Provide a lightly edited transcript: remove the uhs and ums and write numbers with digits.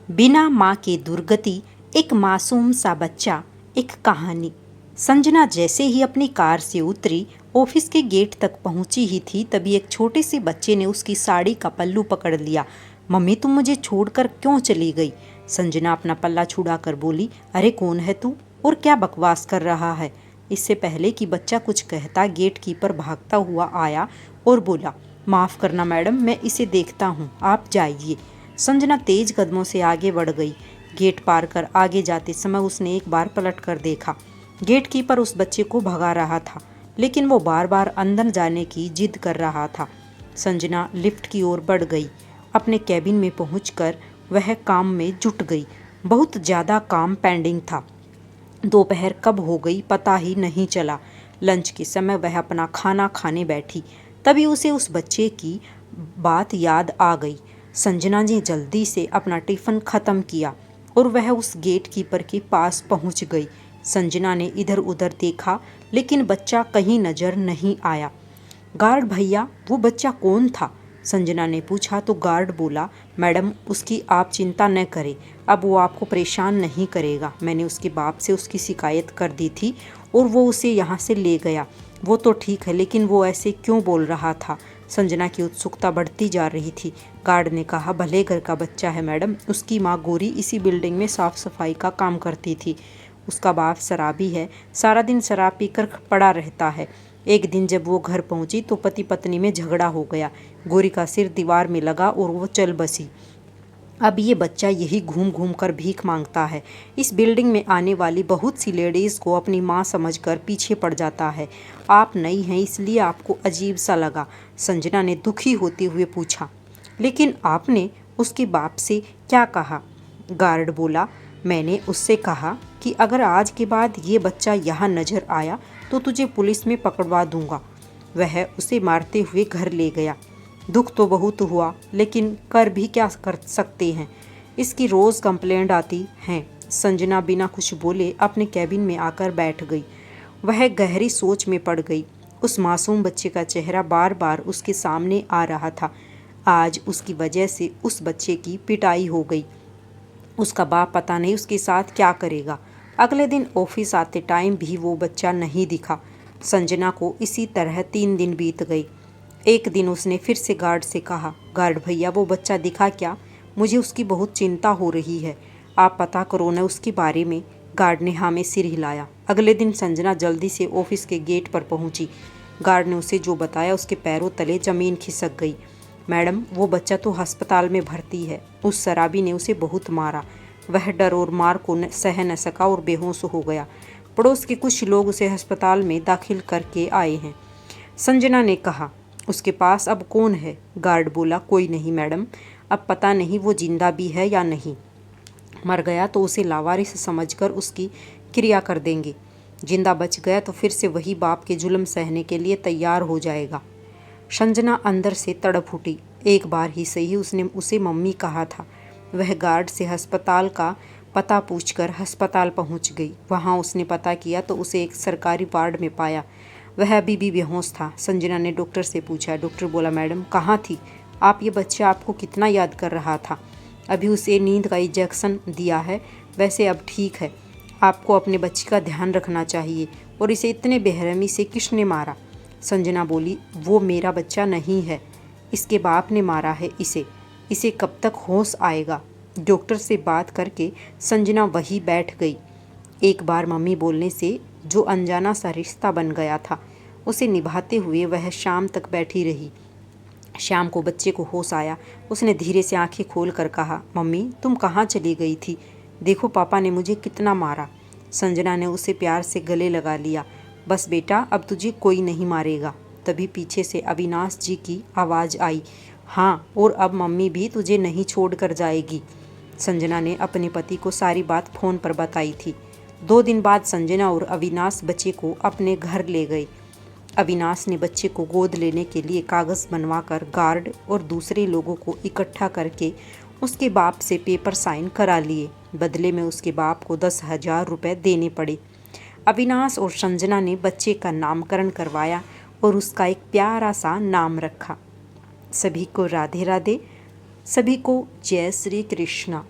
बिना माँ के दुर्गति, एक मासूम सा बच्चा, एक कहानी। संजना जैसे ही अपनी कार से उतरी, ऑफिस के गेट तक पहुंची ही थी, तभी एक छोटे से बच्चे ने उसकी साड़ी का पल्लू पकड़ लिया। मम्मी, तुम मुझे छोड़कर क्यों चली गई? संजना अपना पल्ला छुड़ाकर बोली। अरे कौन है तू और क्या बकवास कर रहा है? इससे पहले कि बच्चा कुछ कहता, गेट कीपर भागता हुआ आया और बोला, माफ़ करना मैडम, मैं इसे देखता हूँ, आप जाइए। संजना तेज कदमों से आगे बढ़ गई। गेट पार कर आगे जाते समय उसने एक बार पलट कर देखा। गेट कीपर उस बच्चे को भगा रहा था, लेकिन वो बार बार अंदर जाने की जिद कर रहा था। संजना लिफ्ट की ओर बढ़ गई। अपने कैबिन में पहुंचकर वह काम में जुट गई। बहुत ज़्यादा काम पेंडिंग था। दोपहर कब हो गई पता ही नहीं चला। लंच के समय वह अपना खाना खाने बैठी, तभी उसे उस बच्चे की बात याद आ गई। संजना ने जल्दी से अपना टिफ़िन ख़त्म किया और वह उस गेट कीपर के पास पहुंच गई। संजना ने इधर उधर देखा, लेकिन बच्चा कहीं नज़र नहीं आया। गार्ड भैया, वो बच्चा कौन था? संजना ने पूछा तो गार्ड बोला, मैडम, उसकी आप चिंता न करें, अब वो आपको परेशान नहीं करेगा। मैंने उसके बाप से उसकी शिकायत कर दी थी और वो उसे यहाँ से ले गया। वो तो ठीक है, लेकिन वो ऐसे क्यों बोल रहा था? संजना की उत्सुकता बढ़ती जा रही थी। गार्ड ने कहा, भले घर का बच्चा है मैडम, उसकी माँ गौरी इसी बिल्डिंग में साफ सफाई का काम करती थी। उसका बाप शराबी है, सारा दिन शराब पीकर पड़ा रहता है। एक दिन जब वो घर पहुंची तो पति पत्नी में झगड़ा हो गया। गौरी का सिर दीवार में लगा और वो चल बसी। अब ये बच्चा यही घूम घूम कर भीख मांगता है। इस बिल्डिंग में आने वाली बहुत सी लेडीज़ को अपनी माँ समझकर पीछे पड़ जाता है। आप नई हैं इसलिए आपको अजीब सा लगा। संजना ने दुखी होते हुए पूछा, लेकिन आपने उसके बाप से क्या कहा? गार्ड बोला, मैंने उससे कहा कि अगर आज के बाद ये बच्चा यहाँ नज़र आया तो तुझे पुलिस में पकड़वा दूंगा। वह उसे मारते हुए घर ले गया। दुख तो बहुत हुआ, लेकिन कर भी क्या कर सकते हैं? इसकी रोज़ कंप्लेंट आती हैं। संजना बिना कुछ बोले अपने कैबिन में आकर बैठ गई। वह गहरी सोच में पड़ गई। उस मासूम बच्चे का चेहरा बार बार उसके सामने आ रहा था। आज उसकी वजह से उस बच्चे की पिटाई हो गई। उसका बाप पता नहीं उसके साथ क्या करेगा। अगले दिन ऑफिस आते टाइम भी वो बच्चा नहीं दिखा। संजना को इसी तरह 3 दिन बीत गए। एक दिन उसने फिर से गार्ड से कहा, गार्ड भैया, वो बच्चा दिखा क्या? मुझे उसकी बहुत चिंता हो रही है, आप पता करो न उसके बारे में। गार्ड ने हाँ में सिर हिलाया। अगले दिन संजना जल्दी से ऑफिस के गेट पर पहुंची। गार्ड ने उसे जो बताया उसके पैरों तले ज़मीन खिसक गई। मैडम, वो बच्चा तो अस्पताल में भर्ती है। उस शराबी ने उसे बहुत मारा। वह डर और मार को सह न सका और बेहोश हो गया। पड़ोस के कुछ लोग उसे अस्पताल में दाखिल करके आए हैं। संजना ने कहा, उसके पास अब कौन है? गार्ड बोला, कोई नहीं मैडम, अब पता नहीं वो जिंदा भी है या नहीं। मर गया तो उसे लावारिस समझकर उसकी क्रिया कर देंगे। जिंदा बच गया तो फिर से वही बाप के जुल्म सहने के लिए तैयार हो जाएगा। संजना अंदर से तड़प उठी। एक बार ही सही उसने उसे मम्मी कहा था। वह गार्ड से अस्पताल का पता पूछकर अस्पताल पहुंच गई। वहां उसने पता किया तो उसे एक सरकारी वार्ड में पाया। वह अभी भी बेहोश था। संजना ने डॉक्टर से पूछा। डॉक्टर बोला, मैडम कहाँ थी आप? ये बच्चा आपको कितना याद कर रहा था। अभी उसे नींद का इंजेक्शन दिया है, वैसे अब ठीक है। आपको अपने बच्चे का ध्यान रखना चाहिए। और इसे इतने बेरहमी से किसने मारा? संजना बोली, वो मेरा बच्चा नहीं है, इसके बाप ने मारा है इसे। इसे कब तक होश आएगा? डॉक्टर से बात करके संजना वहीं बैठ गई। एक बार मम्मी बोलने से जो अनजाना सा रिश्ता बन गया था, उसे निभाते हुए वह शाम तक बैठी रही। शाम को बच्चे को होश आया। उसने धीरे से आंखें खोल कर कहा, मम्मी तुम कहाँ चली गई थी? देखो पापा ने मुझे कितना मारा। संजना ने उसे प्यार से गले लगा लिया। बस बेटा, अब तुझे कोई नहीं मारेगा। तभी पीछे से अविनाश जी की आवाज़ आई, हाँ, और अब मम्मी भी तुझे नहीं छोड़ कर जाएगी। संजना ने अपने पति को सारी बात फ़ोन पर बताई थी। 2 दिन बाद संजना और अविनाश बच्चे को अपने घर ले गए। अविनाश ने बच्चे को गोद लेने के लिए कागज़ बनवाकर गार्ड और दूसरे लोगों को इकट्ठा करके उसके बाप से पेपर साइन करा लिए। बदले में उसके बाप को 10,000 रुपये देने पड़े। अविनाश और संजना ने बच्चे का नामकरण करवाया और उसका एक प्यारा सा नाम रखा। सभी को राधे राधे, सभी को जय श्री कृष्णा।